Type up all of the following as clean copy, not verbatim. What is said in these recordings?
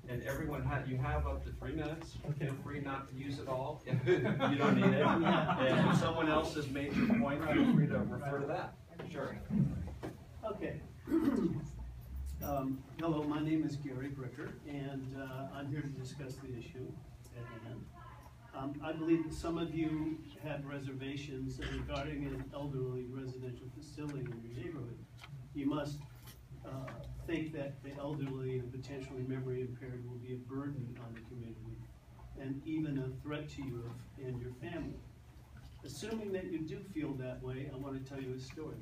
And everyone, you have up to 3 minutes. Feel free not to use it all if you don't need it. And if someone else has made your point, feel free to refer to that. Sure. Okay. Hello, my name is Gary Bricker, and I'm here to discuss the issue at hand. I believe that some of you have reservations regarding an elderly residential facility in your neighborhood. You must think that the elderly and potentially memory impaired will be a burden on the community and even a threat to you and your family. Assuming that you do feel that way, I want to tell you a story.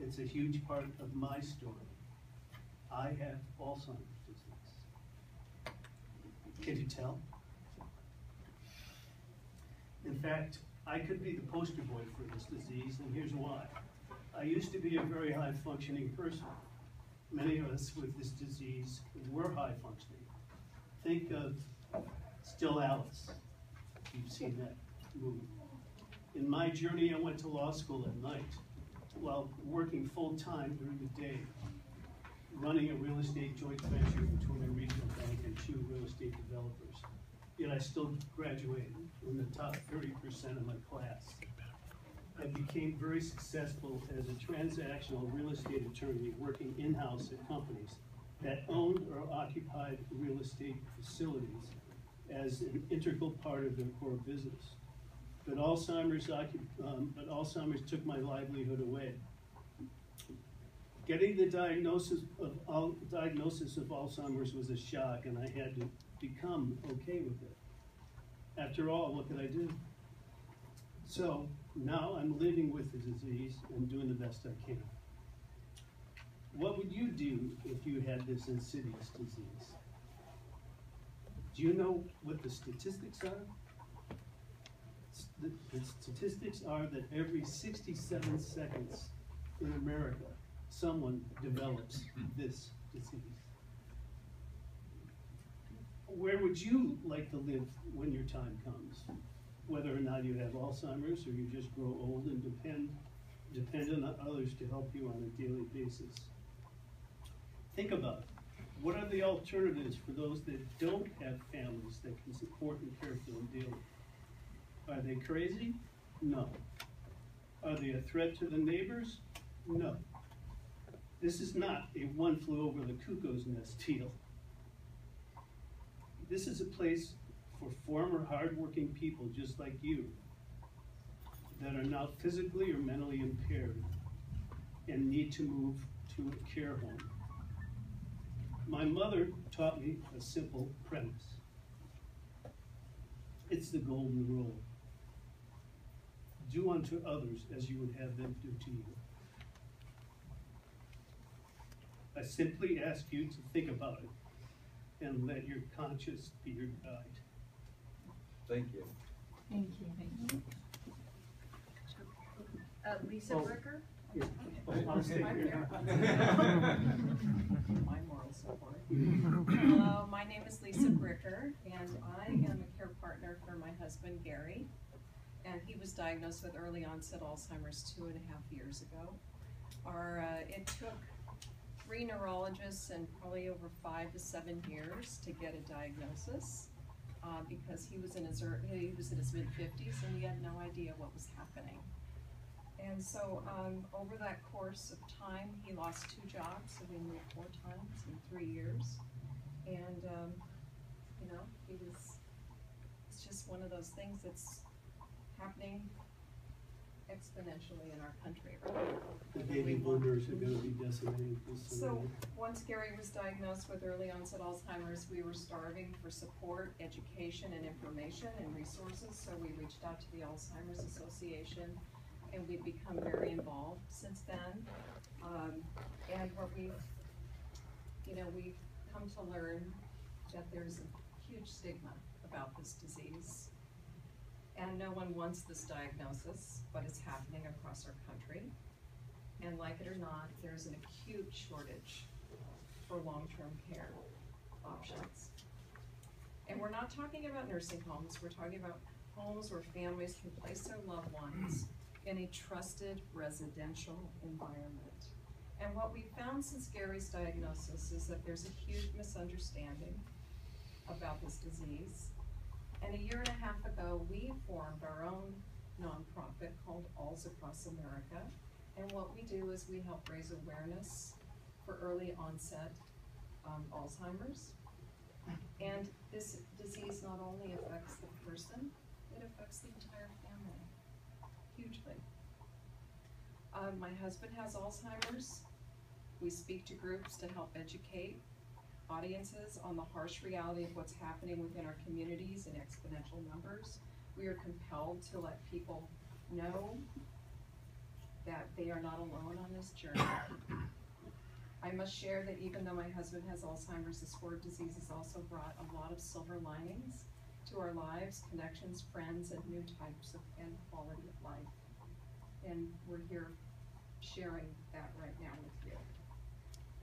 It's a huge part of my story. I have Alzheimer's disease. Can you tell? In fact, I could be the poster boy for this disease, and here's why. I used to be a very high-functioning person. Many of us with this disease were high-functioning. Think of Still Alice, if you've seen that movie. In my journey, I went to law school at night while working full-time during the day, running a real estate joint venture between a regional bank and 2 real estate developers. Yet I still graduated in the top 30% of my class. I became very successful as a transactional real estate attorney working in-house at companies that owned or occupied real estate facilities as an integral part of their core business. But Alzheimer's took my livelihood away. Getting the diagnosis of Alzheimer's was a shock, and I had to become okay with it. After all, what could I do? So now I'm living with the disease and doing the best I can. What would you do if you had this insidious disease? Do you know what the statistics are? The statistics are that every 67 seconds in America, someone develops this disease. Where would you like to live when your time comes? Whether or not you have Alzheimer's or you just grow old and dependent on others to help you on a daily basis. Think about it. What are the alternatives for those that don't have families that can support and care for them daily? Are they crazy? No. Are they a threat to the neighbors? No. This is not a one flew over the cuckoo's nest deal. This is a place for former hardworking people just like you that are now physically or mentally impaired and need to move to a care home. My mother taught me a simple premise. It's the golden rule. Do unto others as you would have them do to you. I simply ask you to think about it and let your conscience be your guide. Thank you. Thank you. Thank you. Lisa Bricker? Yeah. I'll stay here. My moral support. Hello, my name is Lisa Bricker, and I am a care partner for my husband, Gary. And he was diagnosed with early onset Alzheimer's 2.5 years ago. It took 3 neurologists and probably over 5 to 7 years to get a diagnosis because he was in his mid-50s and we had no idea what was happening. And so over that course of time, he lost 2 jobs, so we moved 4 times in 3 years. And you know, it's just one of those things that's happening exponentially in our country right now. The baby boomers are going to be decimating this. So once Gary was diagnosed with early onset Alzheimer's, we were starving for support, education, and information and resources. So we reached out to the Alzheimer's Association, and we've become very involved since then. And what we've come to learn that there's a huge stigma about this disease. And no one wants this diagnosis, but it's happening across our country. And like it or not, there's an acute shortage for long-term care options. And we're not talking about nursing homes, we're talking about homes where families can place their loved ones in a trusted residential environment. And what we've found since Gary's diagnosis is that there's a huge misunderstanding about this disease. And a year and a half ago, we formed our own nonprofit called ALS Across America. And what we do is we help raise awareness for early onset Alzheimer's. And this disease not only affects the person, it affects the entire family, hugely. My husband has Alzheimer's. We speak to groups to help educate audiences on the harsh reality of what's happening within our communities in exponential numbers. We are compelled to let people know that they are not alone on this journey. I must share that even though my husband has Alzheimer's, this horrid disease has also brought a lot of silver linings to our lives, connections, friends, and new types of and quality of life. And we're here sharing that right now with you.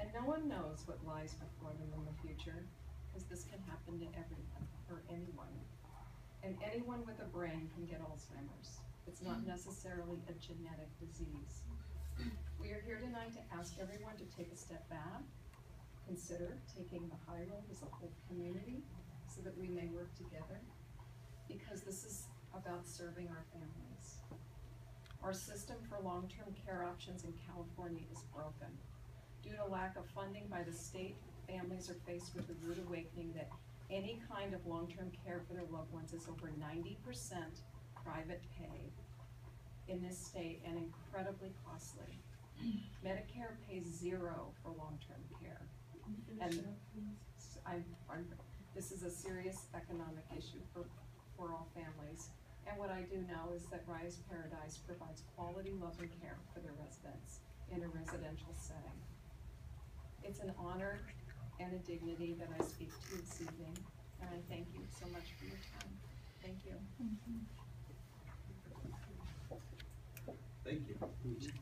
And no one knows what lies before them in the future, because this can happen to everyone or anyone. And anyone with a brain can get Alzheimer's. It's not necessarily a genetic disease. We are here tonight to ask everyone to take a step back, consider taking the high road as a whole community so that we may work together, because this is about serving our families. Our system for long-term care options in California is broken. Due to lack of funding by the state, families are faced with the rude awakening that any kind of long-term care for their loved ones is over 90% private pay in this state and incredibly costly. Medicare pays zero for long-term care. And this is a serious economic issue for all families. And what I do know is that Raya's Paradise provides quality, loving care for their residents in a residential setting. It's an honor and a dignity that I speak to this evening, and I thank you so much for your time. Thank you. Thank you.